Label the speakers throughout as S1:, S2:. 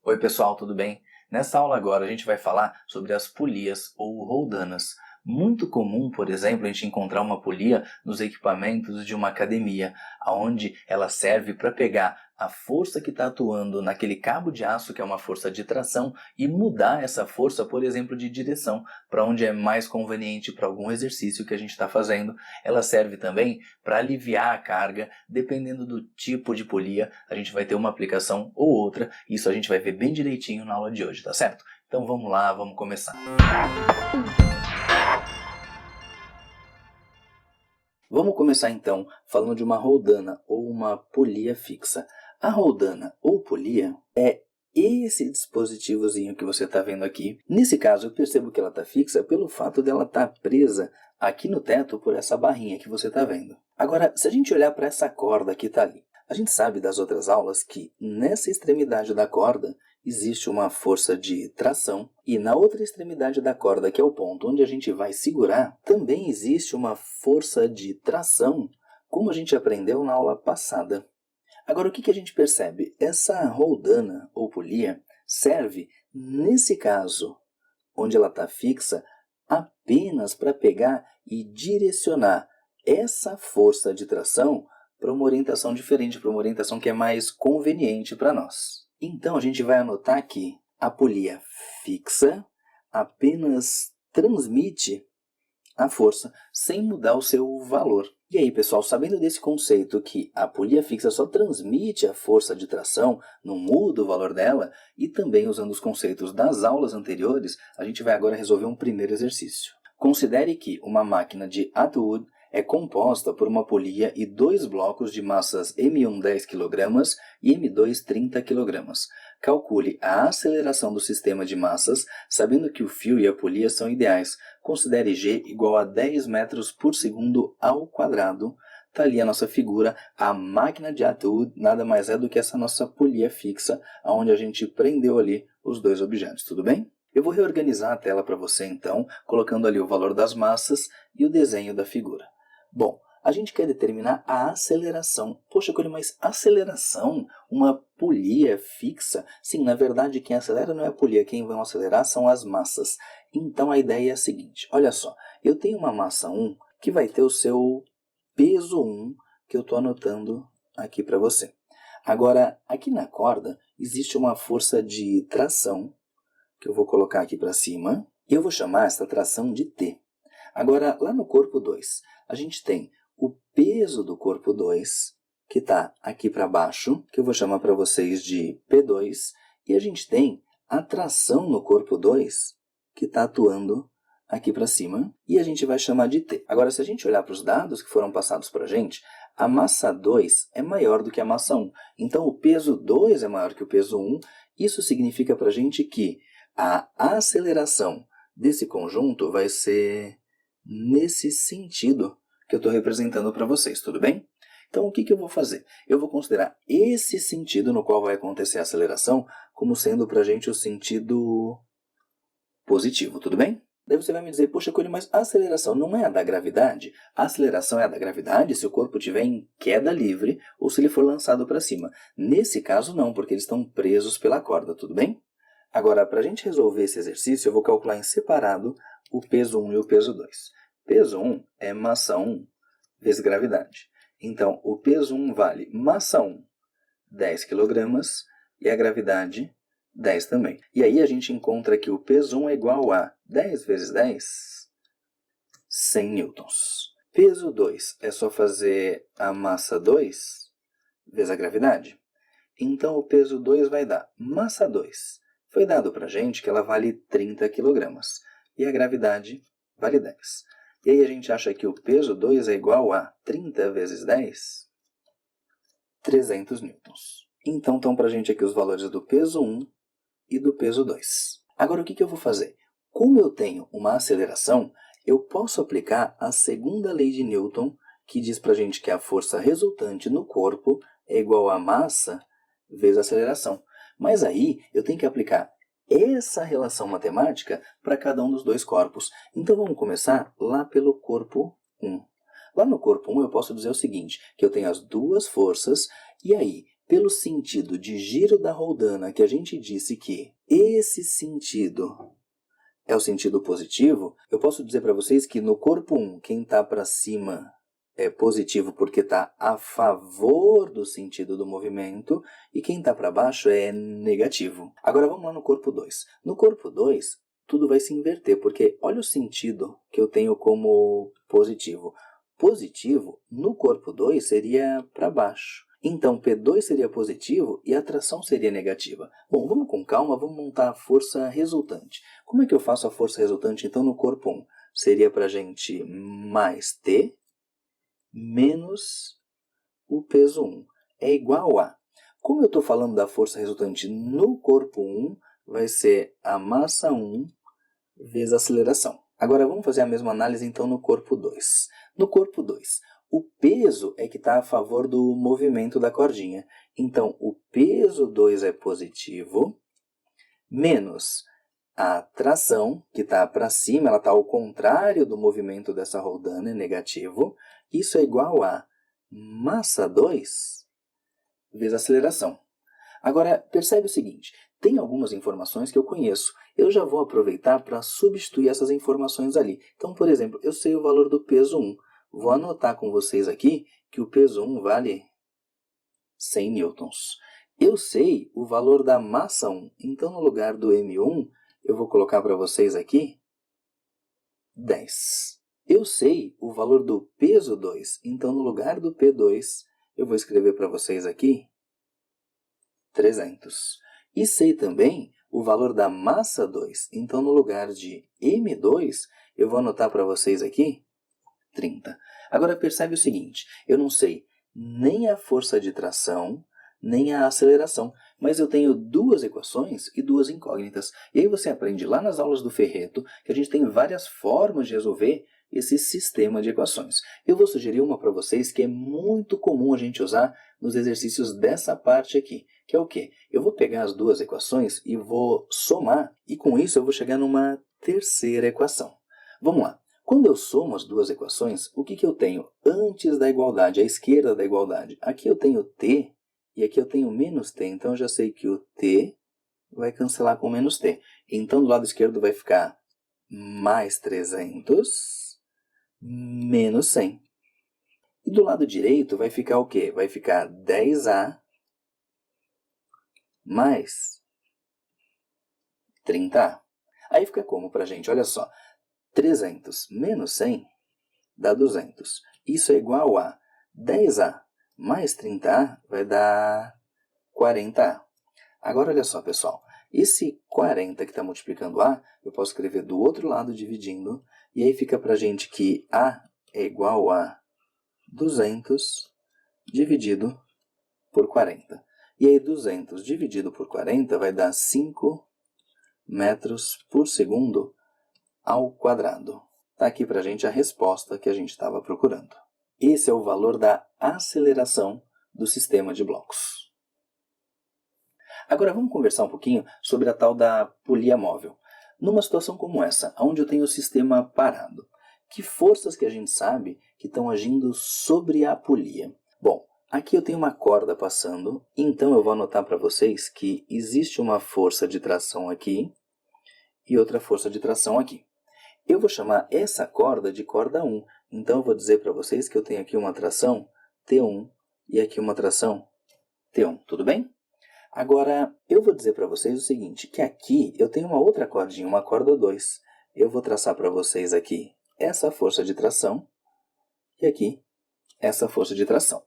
S1: Oi pessoal, tudo bem? Nessa aula agora a gente vai falar sobre as polias ou roldanas. Muito comum, por exemplo, a gente encontrar uma polia nos equipamentos de uma academia, onde ela serve para pegar a força que está atuando naquele cabo de aço, que é uma força de tração, e mudar essa força, por exemplo, de direção, para onde é mais conveniente para algum exercício que a gente está fazendo. Ela serve também para aliviar a carga, dependendo do tipo de polia, a gente vai ter uma aplicação ou outra. Isso a gente vai ver bem direitinho na aula de hoje, tá certo? Então vamos lá, vamos começar. Vamos começar então falando de uma roldana ou uma polia fixa. A roldana ou polia é esse dispositivozinho que você está vendo aqui. Nesse caso, eu percebo que ela está fixa pelo fato dela estar presa aqui no teto por essa barrinha que você está vendo. Agora, se a gente olhar para essa corda que está ali, a gente sabe das outras aulas que nessa extremidade da corda existe uma força de tração e na outra extremidade da corda, que é o ponto onde a gente vai segurar, também existe uma força de tração, como a gente aprendeu na aula passada. Agora, o que a gente percebe? Essa roldana ou polia serve, nesse caso, onde ela está fixa, apenas para pegar e direcionar essa força de tração para uma orientação diferente, para uma orientação que é mais conveniente para nós. Então, a gente vai anotar que a polia fixa apenas transmite a força sem mudar o seu valor. E aí, pessoal, sabendo desse conceito que a polia fixa só transmite a força de tração, não muda o valor dela, e também usando os conceitos das aulas anteriores, a gente vai agora resolver um primeiro exercício. Considere que uma máquina de Atwood é composta por uma polia e dois blocos de massas M1 10 kg e M2 30 kg. Calcule a aceleração do sistema de massas, sabendo que o fio e a polia são ideais. Considere G igual a 10 metros por segundo ao quadrado. Está ali a nossa figura. A máquina de Atwood nada mais é do que essa nossa polia fixa, onde a gente prendeu ali os dois objetos, tudo bem? Eu vou reorganizar a tela para você então, colocando ali o valor das massas e o desenho da figura. Bom, a gente quer determinar a aceleração. Poxa, Curi, mas aceleração? Uma polia fixa? Sim, na verdade, quem acelera não é a polia, quem vai acelerar são as massas. Então a ideia é a seguinte, olha só, eu tenho uma massa 1 que vai ter o seu peso 1, que eu estou anotando aqui para você. Agora, aqui na corda, existe uma força de tração, que eu vou colocar aqui para cima, e eu vou chamar essa tração de T. Agora, lá no corpo 2, a gente tem o peso do corpo 2, que está aqui para baixo, que eu vou chamar para vocês de P2, e a gente tem a tração no corpo 2, que está atuando aqui para cima, e a gente vai chamar de T. Agora, se a gente olhar para os dados que foram passados para a gente massa 2 é maior do que a massa 1. Então, o peso 2 é maior que o peso 1. Isso significa para a gente que a aceleração desse conjunto vai ser nesse sentido que eu estou representando para vocês, tudo bem? Então, o que eu vou fazer? Eu vou considerar esse sentido no qual vai acontecer a aceleração como sendo para a gente o sentido positivo, tudo bem? Daí você vai me dizer, poxa, Curi, mas a aceleração não é a da gravidade? A aceleração é a da gravidade se o corpo estiver em queda livre ou se ele for lançado para cima. Nesse caso, não, porque eles estão presos pela corda, tudo bem? Agora, para a gente resolver esse exercício, eu vou calcular em separado o peso 1 e o peso 2. Peso 1 é massa 1 vezes gravidade. Então, o peso 1 vale massa 1, 10 kg, e a gravidade, 10 também. E aí a gente encontra que o peso 1 é igual a 10 vezes 10, 100 newtons. Peso 2 é só fazer a massa 2 vezes a gravidade. Então, o peso 2 vai dar massa 2. Foi dado para a gente que ela vale 30 kg e a gravidade vale 10. E aí a gente acha que o peso 2 é igual a 30 vezes 10, 300 newtons. Então estão para a gente aqui os valores do peso 1 e do peso 2. Agora o que eu vou fazer? Como eu tenho uma aceleração, eu posso aplicar a segunda lei de Newton, que diz para a gente que a força resultante no corpo é igual a massa vezes a aceleração. Mas aí eu tenho que aplicar essa relação matemática para cada um dos dois corpos. Então vamos começar lá pelo corpo 1. Lá no corpo 1 eu posso dizer o seguinte, que eu tenho as duas forças, e aí pelo sentido de giro da roldana, que a gente disse que esse sentido é o sentido positivo, eu posso dizer para vocês que no corpo 1, quem está para cima é positivo porque está a favor do sentido do movimento, e quem está para baixo é negativo. Agora vamos lá no corpo 2. No corpo 2, tudo vai se inverter, porque olha o sentido que eu tenho como positivo. Positivo, no corpo 2, seria para baixo. Então, P2 seria positivo e a tração seria negativa. Bom, vamos com calma, vamos montar a força resultante. Como é que eu faço a força resultante, então, no corpo 1? Seria para a gente mais T menos o peso 1. É igual a... Como eu estou falando da força resultante no corpo 1, vai ser a massa 1 vezes a aceleração. Agora, vamos fazer a mesma análise, então, no corpo 2. No corpo 2, o peso é que está a favor do movimento da cordinha. Então, o peso 2 é positivo, menos a tração, que está para cima, ela está ao contrário do movimento dessa roldana, é negativo. Isso é igual a massa 2 vezes a aceleração. Agora, percebe o seguinte, tem algumas informações que eu conheço. Eu já vou aproveitar para substituir essas informações ali. Então, por exemplo, eu sei o valor do peso 1. Vou anotar com vocês aqui que o peso 1 vale 100 newtons. Eu sei o valor da massa 1. Então, no lugar do M1, eu vou colocar para vocês aqui 10. Eu sei o valor do peso 2. Então, no lugar do P2, eu vou escrever para vocês aqui 300. E sei também o valor da massa 2. Então, no lugar de M2, eu vou anotar para vocês aqui 30. Agora, percebe o seguinte, eu não sei nem a força de tração, nem a aceleração, mas eu tenho duas equações e duas incógnitas. E aí você aprende lá nas aulas do Ferreto que a gente tem várias formas de resolver esse sistema de equações. Eu vou sugerir uma para vocês que é muito comum a gente usar nos exercícios dessa parte aqui, que é o quê? Eu vou pegar as duas equações e vou somar, e com isso eu vou chegar numa terceira equação. Vamos lá. Quando eu somo as duas equações, o que eu tenho antes da igualdade, à esquerda da igualdade? Aqui eu tenho t e aqui eu tenho menos t, então eu já sei que o t vai cancelar com menos t. Então do lado esquerdo vai ficar mais 300 menos 100. E do lado direito vai ficar o quê? Vai ficar 10A mais 30A. Aí fica como para a gente? Olha só. 300 menos 100 dá 200. Isso é igual a 10A mais 30A vai dar 40A. Agora, olha só, pessoal. Esse 40 que está multiplicando A, eu posso escrever do outro lado dividindo. E aí fica para a gente que A é igual a 200 dividido por 40. E aí 200 dividido por 40 vai dar 5 metros por segundo ao quadrado. Está aqui para a gente a resposta que a gente estava procurando. Esse é o valor da aceleração do sistema de blocos. Agora vamos conversar um pouquinho sobre a tal da polia móvel. Numa situação como essa, onde eu tenho o sistema parado, que forças que a gente sabe que estão agindo sobre a polia? Bom, aqui eu tenho uma corda passando, então eu vou anotar para vocês que existe uma força de tração aqui e outra força de tração aqui. Eu vou chamar essa corda de corda 1. Então, eu vou dizer para vocês que eu tenho aqui uma tração T1 e aqui uma tração T1. Tudo bem? Agora, eu vou dizer para vocês o seguinte, que aqui eu tenho uma outra cordinha, uma corda 2. Eu vou traçar para vocês aqui essa força de tração e aqui essa força de tração.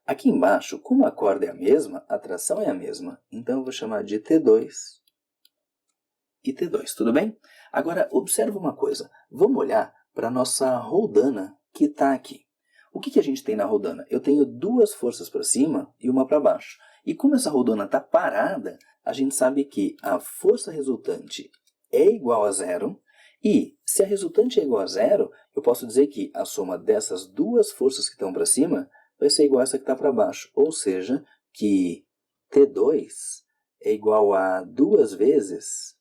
S1: Aqui embaixo, como a corda é a mesma, a tração é a mesma. Então, eu vou chamar de T2 e T2. Tudo bem? Agora, observa uma coisa. Vamos olhar para a nossa roldana que está aqui. O que a gente tem na roldana? Eu tenho duas forças para cima e uma para baixo. E como essa roldana está parada, a gente sabe que a força resultante é igual a zero. E se a resultante é igual a zero, eu posso dizer que a soma dessas duas forças que estão para cima vai ser igual a essa que está para baixo. Ou seja, que T2 é igual a 2 vezes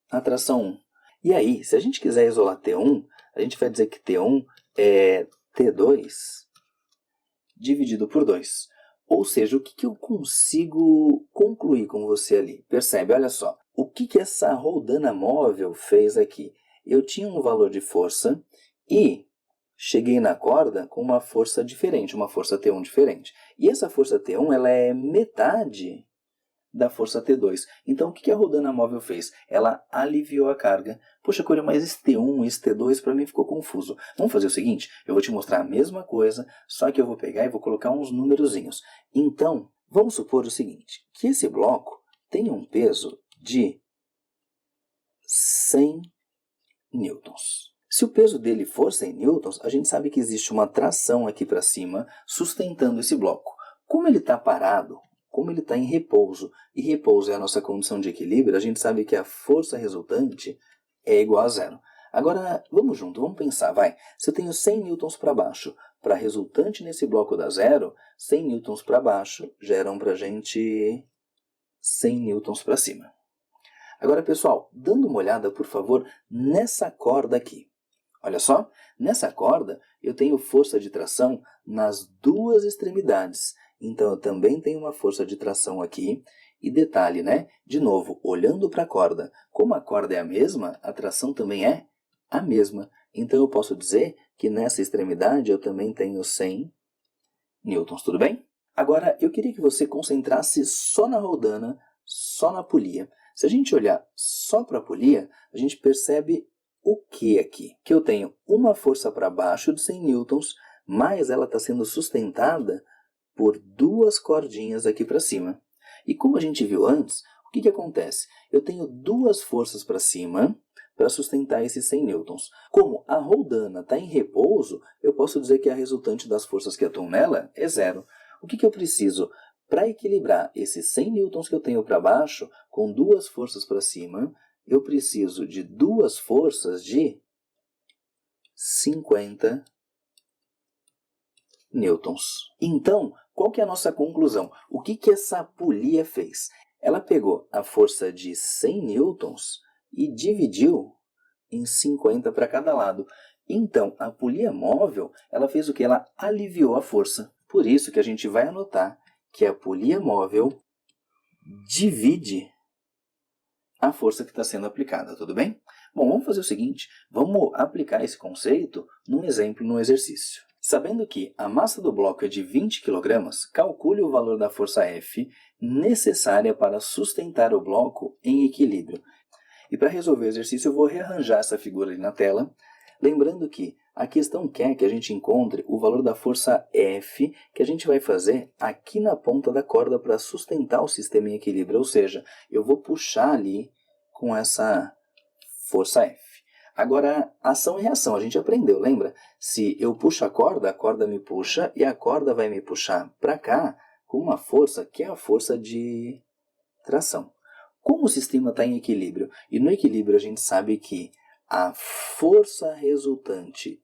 S1: a tração 1. E aí, se a gente quiser isolar T1, a gente vai dizer que T1 é T2 dividido por 2. Ou seja, o que eu consigo concluir com você ali? Percebe, olha só. O que essa roldana móvel fez aqui? Eu tinha um valor de força e cheguei na corda com uma força diferente, uma força T1 diferente. E essa força T1 ela é metade da força T2. Então, o que a roldana móvel fez? Ela aliviou a carga. Poxa, Coelho, mas esse T1 e esse T2 para mim ficou confuso. Vamos fazer o seguinte, eu vou te mostrar a mesma coisa, só que eu vou pegar e vou colocar uns numerozinhos. Então, vamos supor o seguinte, que esse bloco tem um peso de 100 newtons. Se o peso dele for 100 newtons, a gente sabe que existe uma tração aqui para cima sustentando esse bloco. Como ele está parado, como ele está em repouso, e repouso é a nossa condição de equilíbrio, a gente sabe que a força resultante é igual a zero. Agora, vamos junto, vamos pensar, vai. Se eu tenho 100 newtons para baixo, para resultante nesse bloco dar zero, 100 newtons para baixo geram para a gente 100 newtons para cima. Agora, pessoal, dando uma olhada, por favor, nessa corda aqui. Olha só, nessa corda eu tenho força de tração nas duas extremidades. Então, eu também tenho uma força de tração aqui. E detalhe, né? De novo, olhando para a corda. Como a corda é a mesma, a tração também é a mesma. Então, eu posso dizer que nessa extremidade eu também tenho 100 newtons, tudo bem? Agora, eu queria que você concentrasse só na roldana, só na polia. Se a gente olhar só para a polia, a gente percebe o que aqui? Que eu tenho uma força para baixo de 100 newtons, mas ela está sendo sustentada por duas cordinhas aqui para cima. E como a gente viu antes, o que acontece? Eu tenho duas forças para cima para sustentar esses 100 newtons. Como a roldana está em repouso, eu posso dizer que a resultante das forças que atuam nela é zero. O que eu preciso? Para equilibrar esses 100 newtons que eu tenho para baixo, com duas forças para cima, eu preciso de duas forças de 50 newtons. Então, qual que é a nossa conclusão? O que essa polia fez? Ela pegou a força de 100 newtons e dividiu em 50 para cada lado. Então, a polia móvel, ela fez o que? Ela aliviou a força. Por isso que a gente vai anotar que a polia móvel divide a força que está sendo aplicada, tudo bem? Bom, vamos fazer o seguinte, vamos aplicar esse conceito num exemplo, num exercício. Sabendo que a massa do bloco é de 20 kg, calcule o valor da força F necessária para sustentar o bloco em equilíbrio. E para resolver o exercício eu vou rearranjar essa figura ali na tela, lembrando que a questão quer que a gente encontre o valor da força F que a gente vai fazer aqui na ponta da corda para sustentar o sistema em equilíbrio, ou seja, eu vou puxar ali com essa força F. Agora, ação e reação, a gente aprendeu, lembra? Se eu puxo a corda me puxa e a corda vai me puxar para cá com uma força que é a força de tração. Como o sistema está em equilíbrio, e no equilíbrio a gente sabe que a força resultante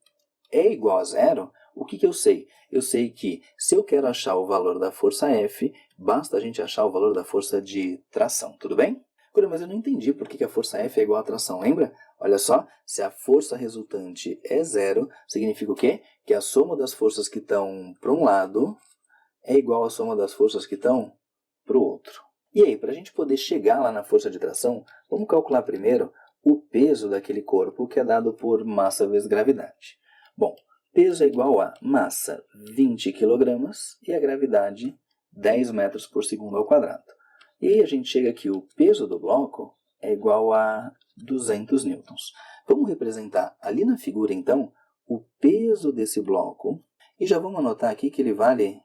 S1: é igual a zero, o que eu sei? Eu sei que se eu quero achar o valor da força F, basta a gente achar o valor da força de tração, tudo bem? Mas eu não entendi por que a força F é igual à tração, lembra? Olha só, se a força resultante é zero, significa o quê? Que a soma das forças que estão para um lado é igual à soma das forças que estão para o outro. E aí, para a gente poder chegar lá na força de tração, vamos calcular primeiro o peso daquele corpo que é dado por massa vezes gravidade. Bom, peso é igual a massa 20 kg e a gravidade 10 metros por segundo ao quadrado. E aí a gente chega que o peso do bloco é igual a 200 newtons. Vamos representar ali na figura, então, o peso desse bloco. E já vamos anotar aqui que ele vale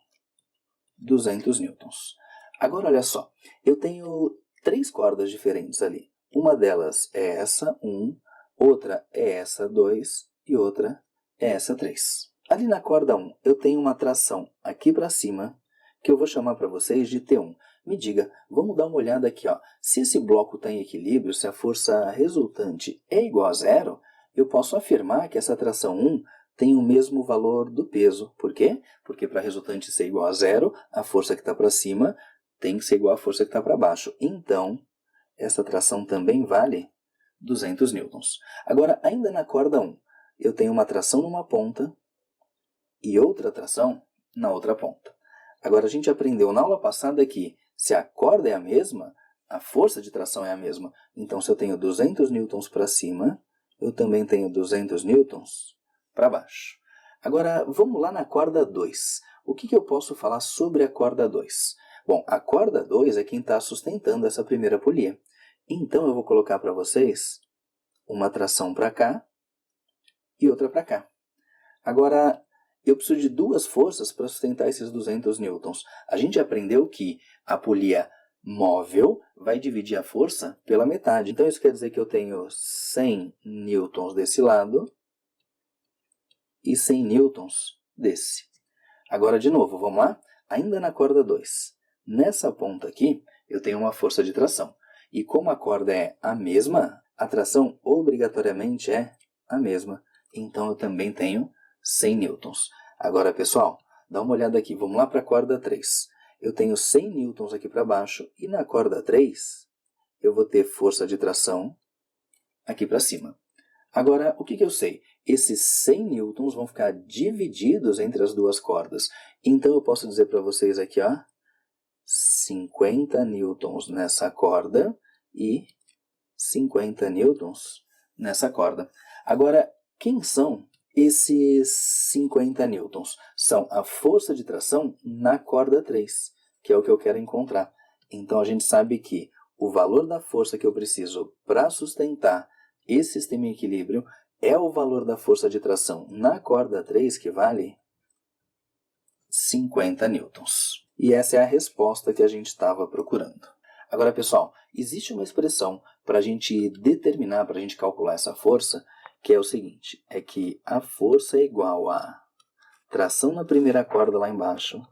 S1: 200 newtons. Agora, olha só. Eu tenho três cordas diferentes ali. Uma delas é essa 1, outra é essa 2 e outra é essa 3. Ali na corda 1, eu tenho uma tração aqui para cima, que eu vou chamar para vocês de T1. Me diga, vamos dar uma olhada aqui, ó. Se esse bloco está em equilíbrio, se a força resultante é igual a zero, eu posso afirmar que essa tração 1 tem o mesmo valor do peso. Por quê? Porque para a resultante ser igual a zero, a força que está para cima tem que ser igual à força que está para baixo. Então, essa tração também vale 200 newtons. Agora, ainda na corda 1, eu tenho uma tração numa ponta e outra tração na outra ponta. Agora, a gente aprendeu na aula passada que se a corda é a mesma, a força de tração é a mesma. Então, se eu tenho 200 newtons para cima, eu também tenho 200 newtons para baixo. Agora, vamos lá na corda 2. O que eu posso falar sobre a corda 2? Bom, a corda 2 é quem está sustentando essa primeira polia. Então, eu vou colocar para vocês uma tração para cá e outra para cá. Agora, eu preciso de duas forças para sustentar esses 200 newtons. A gente aprendeu que a polia móvel vai dividir a força pela metade. Então, isso quer dizer que eu tenho 100 newtons desse lado e 100 newtons desse. Agora, de novo, vamos lá? Ainda na corda 2. Nessa ponta aqui, eu tenho uma força de tração. E como a corda é a mesma, a tração obrigatoriamente é a mesma. Então, eu também tenho 100 newtons. Agora, pessoal, dá uma olhada aqui. Vamos lá para a corda 3. Eu tenho 100 newtons aqui para baixo e na corda 3 eu vou ter força de tração aqui para cima. Agora, o que eu sei? Esses 100 newtons vão ficar divididos entre as duas cordas. Então, eu posso dizer para vocês aqui, ó, 50 newtons nessa corda e 50 newtons nessa corda. Agora, quem são esses 50 newtons? São a força de tração na corda 3, que é o que eu quero encontrar. Então, a gente sabe que o valor da força que eu preciso para sustentar esse sistema em equilíbrio é o valor da força de tração na corda 3, que vale 50 newtons. E essa é a resposta que a gente estava procurando. Agora, pessoal, existe uma expressão para a gente determinar, para a gente calcular essa força, que é o seguinte, é que a força é igual a tração na primeira corda lá embaixo,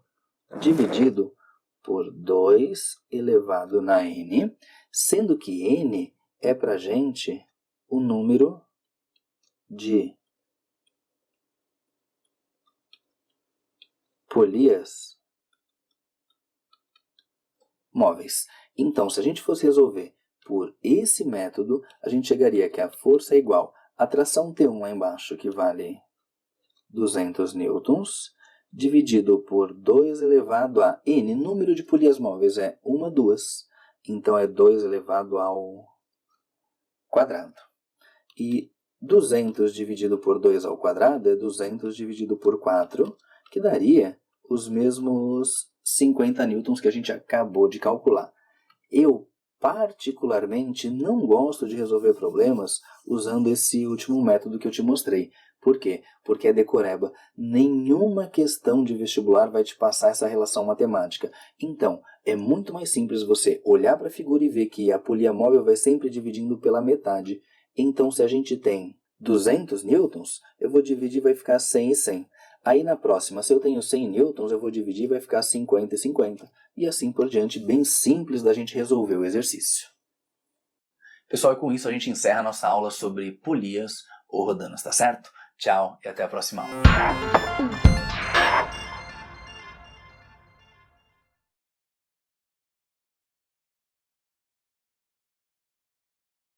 S1: dividido por 2 elevado na n, sendo que n é para a gente o número de polias móveis. Então, se a gente fosse resolver por esse método, a gente chegaria que a força é igual a tração T1 lá embaixo, que vale 200 newtons, dividido por 2 elevado a n. Número de polias móveis é 1, 2. Então, é 2 elevado ao quadrado. E 200 dividido por 2 ao quadrado é 200 dividido por 4, que daria os mesmos 50 newtons que a gente acabou de calcular. Eu, particularmente, não gosto de resolver problemas usando esse último método que eu te mostrei. Por quê? Porque é decoreba. Nenhuma questão de vestibular vai te passar essa relação matemática. Então, é muito mais simples você olhar para a figura e ver que a polia móvel vai sempre dividindo pela metade. Então, se a gente tem 200 newtons, eu vou dividir e vai ficar 100 e 100. Aí na próxima, se eu tenho 100 newtons, eu vou dividir e vai ficar 50 e 50. E assim por diante, bem simples da gente resolver o exercício. Pessoal, e com isso a gente encerra a nossa aula sobre polias ou rodanas, tá certo? Tchau e até a próxima aula.